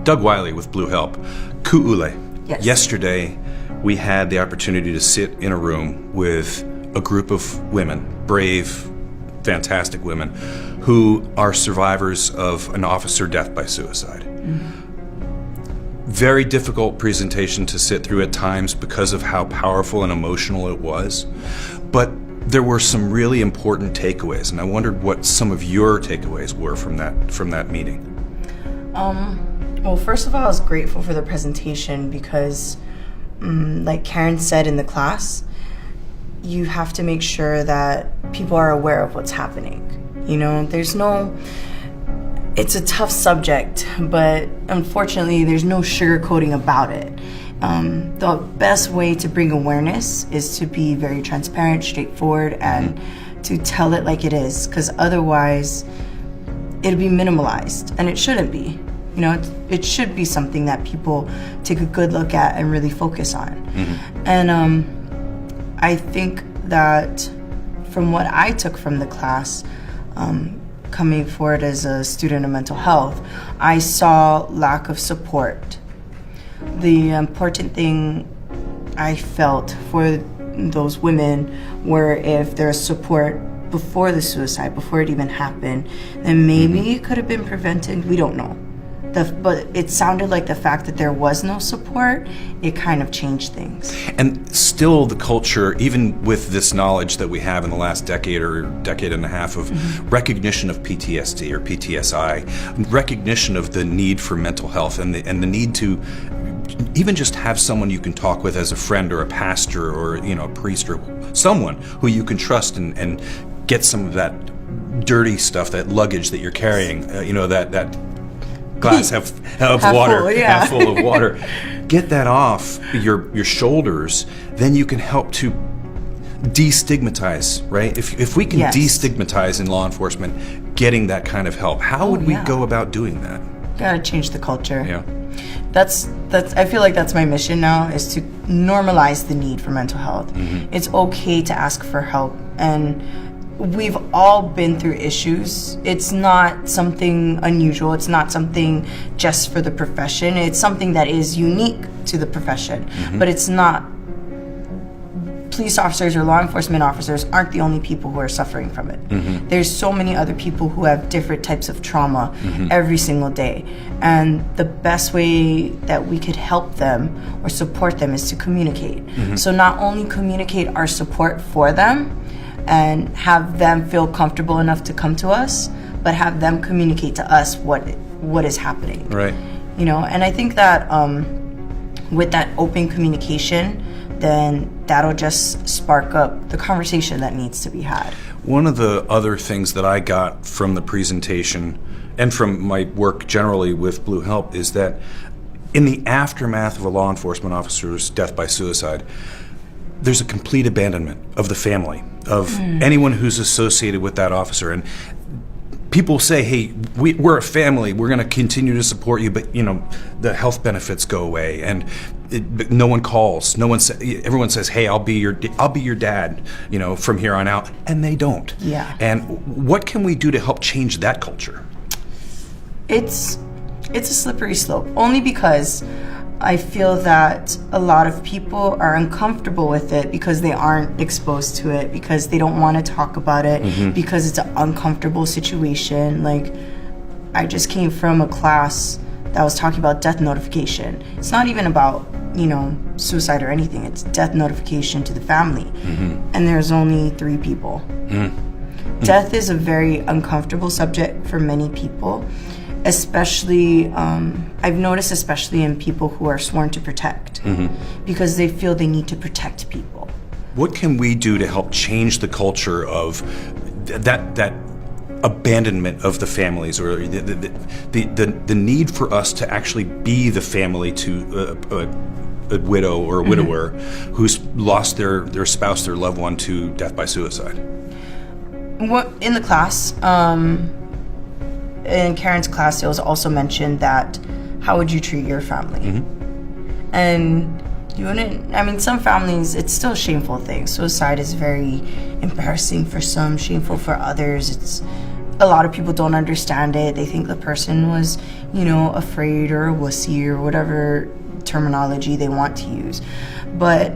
Doug Wyllie with H.E.L.P. Ku'ulei. Yes. Yesterday, we had the opportunity to sit in a room with a group of women, brave, fantastic women, who are survivors of an officer death by suicide. Very difficult presentation to sit through at times because of how powerful and emotional it was. But there were some really important takeaways, and I wondered what some of your takeaways were from that meeting. Well, first of all, I was grateful for the presentation because, like Karen said in the class, you have to make sure that people are aware of what's happening. You know, it's a tough subject, but unfortunately, there's no sugarcoating about it. The best way to bring awareness is to be very transparent, straightforward, and to tell it like it is, because otherwise it'll be minimalized, and it shouldn't be. You know, it should be something that people take a good look at and really focus on. And I think that from what I took from the class, coming forward as a student of mental health, I saw lack of support. The important thing I felt for those women were if there's support before the suicide, before it even happened, then maybe it could have been prevented. We don't know. But it sounded like the fact that there was no support, it kind of changed things. And still the culture, even with this knowledge that we have in the last decade or decade and a half of recognition of PTSD or PTSI, recognition of the need for mental health and the need to even just have someone you can talk with as a friend or a pastor or, you know, a priest or someone who you can trust and get some of that dirty stuff, that luggage that you're carrying, you know, that glass half water, full, yeah. half full of water. Get that off your shoulders, then you can help to destigmatize, right? If we can destigmatize in law enforcement, getting that kind of help, how would we go about doing that? Gotta change the culture. Yeah. That's I feel like that's my mission now, is to normalize the need for mental health. It's okay to ask for help, and we've all been through issues. It's not something unusual. It's not something just for the profession. It's something that is unique to the profession. But it's not. Police officers or law enforcement officers aren't the only people who are suffering from it. There's so many other people who have different types of trauma every single day. And the best way that we could help them or support them is to communicate. So not only communicate our support for them, and have them feel comfortable enough to come to us, but have them communicate to us what is happening. Right. You know, and I think that with that open communication, then that'll just spark up the conversation that needs to be had. One of the other things that I got from the presentation and from my work generally with H.E.L.P. is that in the aftermath of a law enforcement officer's death by suicide, there's a complete abandonment of the family, of anyone who's associated with that officer. And people say, hey, we're a family, we're going to continue to support you, but, you know, the health benefits go away, and no one calls. Everyone says, hey, I'll be your dad, you know, from here on out, and they don't. Yeah. And what can we do to help change that culture? It's a slippery slope, only because I feel that a lot of people are uncomfortable with it because they aren't exposed to it, because they don't want to talk about it, because it's an uncomfortable situation. Like, I just came from a class that was talking about death notification. It's not even about, you know, suicide or anything. It's death notification to the family. And there's only 3 people. Death is a very uncomfortable subject for many people. Especially, I've noticed especially in people who are sworn to protect, because they feel they need to protect people. What can we do to help change the culture of that abandonment of the families, or the need for us to actually be the family to a widow or a widower who's lost their spouse, their loved one to death by suicide? What in the class? In Karen's class, it was also mentioned that how would you treat your family? And you wouldn't, I mean, some families, it's still a shameful thing. Suicide is very embarrassing for some, shameful for others. It's a lot of people don't understand it. They think the person was, afraid or a wussy or whatever terminology they want to use. But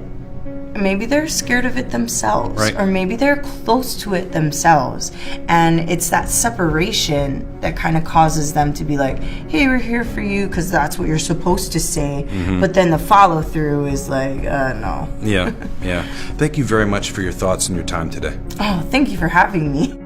maybe they're scared of it themselves, right. Or maybe they're close to it themselves, and it's that separation that kind of causes them to be like, hey, we're here for you, because that's what you're supposed to say. But then the follow through is like, no. Yeah. Thank you very much for your thoughts and your time today. Oh, thank you for having me.